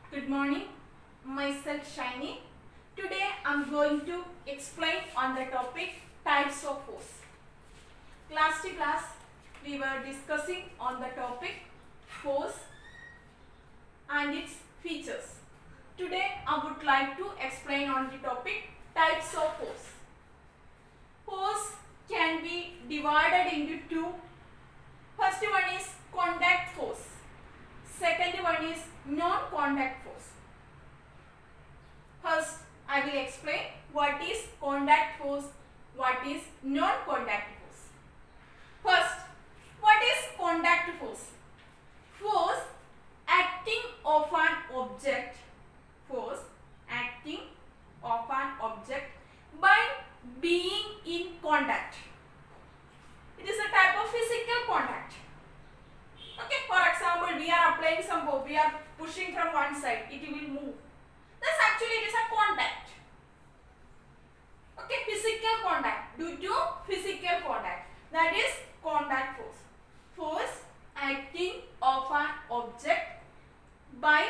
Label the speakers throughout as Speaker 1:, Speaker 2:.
Speaker 1: Good morning, myself Shiny. Today I am going to explain on the topic types of force. Class to class we were discussing on the topic force and its features. Today I would like to explain on the topic types of force. Force can be divided into two. First one is contact force. Second one is non-contact force. First, I will explain what is contact force, what is non-contact force. First, what is contact force? Force acting of an object. Force acting of an object by being in contact. It is a type of physical contact. Okay, for example, we are applying some force, we are pushing from one side, it will move. Thus actually it is a contact. Okay, physical contact, due to physical contact. That is contact force. Force acting of an object by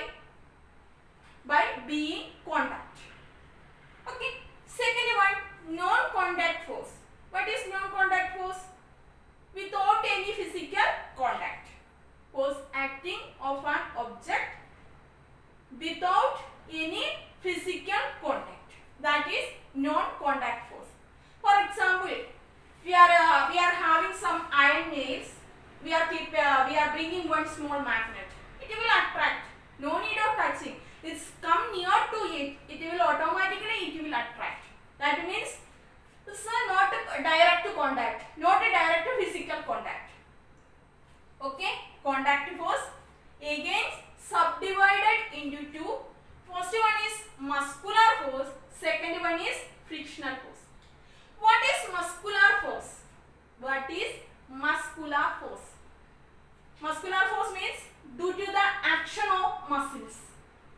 Speaker 1: being contact. Okay, second one, non-contact force. What is non-contact force? Without any physical contact. Force acting of an object without any physical contact. That is non-contact force. For example, we are having some iron nails. We are bringing one small magnet. It will attract. No need of touching. It's come near to it. It will automatically attract. That means this is not a direct contact, not a direct physical contact. Okay, contact force again subdivided into two. First one is muscular force, second one is frictional force. What is muscular force? What is muscular force? Muscular force means due to the action of muscles.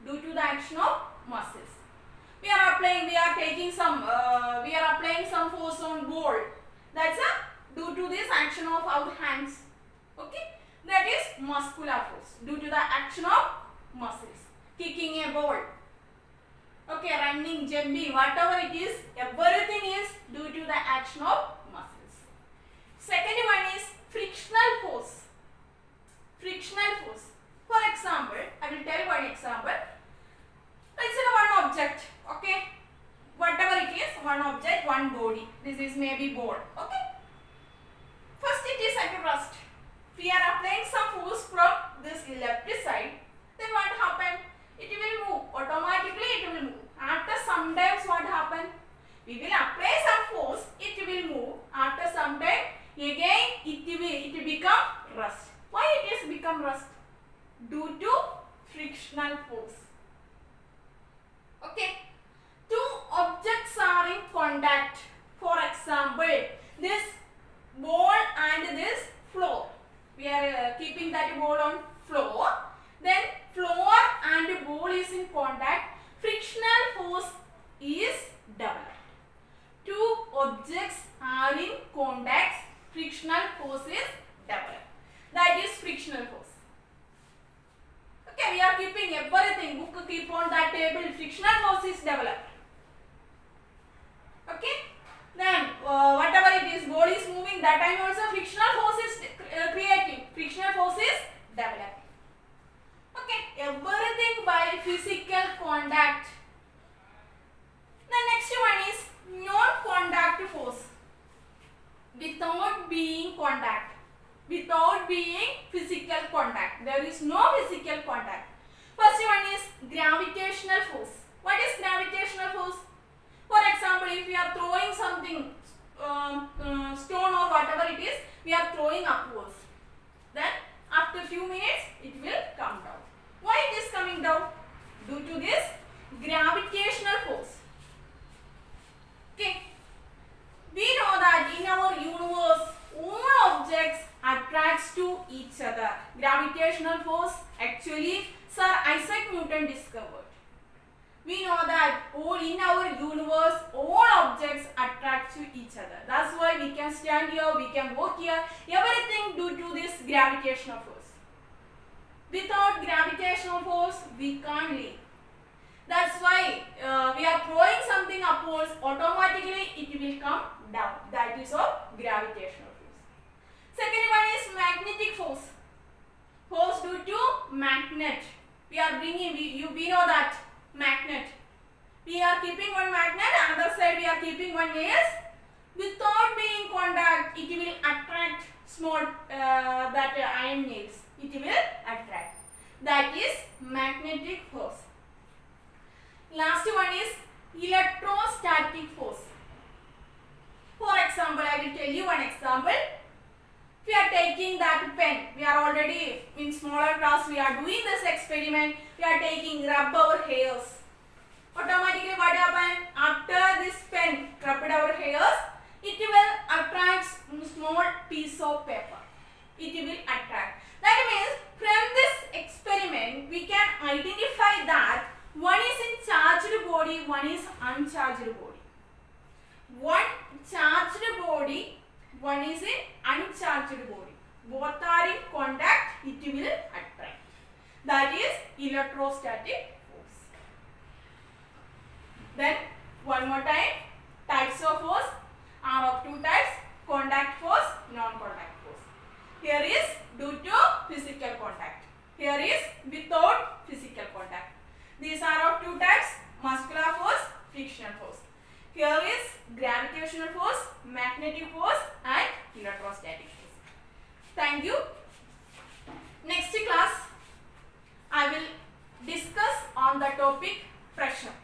Speaker 1: Due to the action of muscles. We are applying some force on ball. That's due to this action of our hands. Okay, that is muscular force due to the action of muscles. Kicking a ball, okay, running, jumping, whatever it is, everything is due to the action of muscles. Second one is frictional force. Frictional force. For example, I will tell one example. Consider one object, okay, whatever it is, one object, one body. This is maybe ball. Okay. First it is at rest. We are applying some force from this left side. Then what happened? It will move. Automatically it will move. After some times what happened? We will apply some force. It will move. After some time again it will become rest. Why it is become rest? Due to frictional force. Okay. Two objects are in contact. For example, this ball and this floor. We are keeping that ball on floor. Then floor and ball is in contact. Frictional force is developed. Two objects are in contact. Frictional force is developed. That is frictional force. Okay, we are keeping everything. Book keep on that table. Frictional force is developed. Okay. Then whatever it is, ball is moving. That time also frictional force is creating. Frictional force is developing. Okay, everything by physical contact. The next one is non-contact force. Without being contact. Without being physical contact. There is no physical contact. First one is gravitational force. What is gravitational force? For example, if we are throwing something, stone or whatever it is, we are throwing upwards. Then after few minutes, it will come down. Why it is coming down? Due to this gravitational force. Okay. We know that in our universe, all objects attracts to each other. Gravitational force actually Sir Isaac Newton discovered. We know that in our universe, all objects attract to each other. That's why we can stand here, we can walk here, everything due to this gravitational force. Without gravitational force, we can't live. come down. That is of gravitational force. Second one is magnetic force. Force due to magnet. We are bringing, we know that magnet. We are keeping one magnet, another side we are keeping one is without being in contact, it will attract small that iron nails. It will attract. That is magnetic force. Last one is electrostatic force. For example, I will tell you one example. We are taking that pen. We are already in smaller class. We are doing this experiment. We are taking rub our hairs. Automatically what happen? After this pen rubbed our hairs, it will attract small piece of paper. It will attract. That means from this experiment we can identify that one is in charged body, one is uncharged body. One charged body, one is in uncharged body. Both are in contact, it will attract. That is electrostatic force. Then one more time, types of force are of two types: contact force, non-contact force. Here is due to physical contact. Here is without physical contact. These are of two types: muscular force, frictional force. Here is gravitational force, magnetic force and electrostatic force. Thank you. Next class I will discuss on the topic pressure.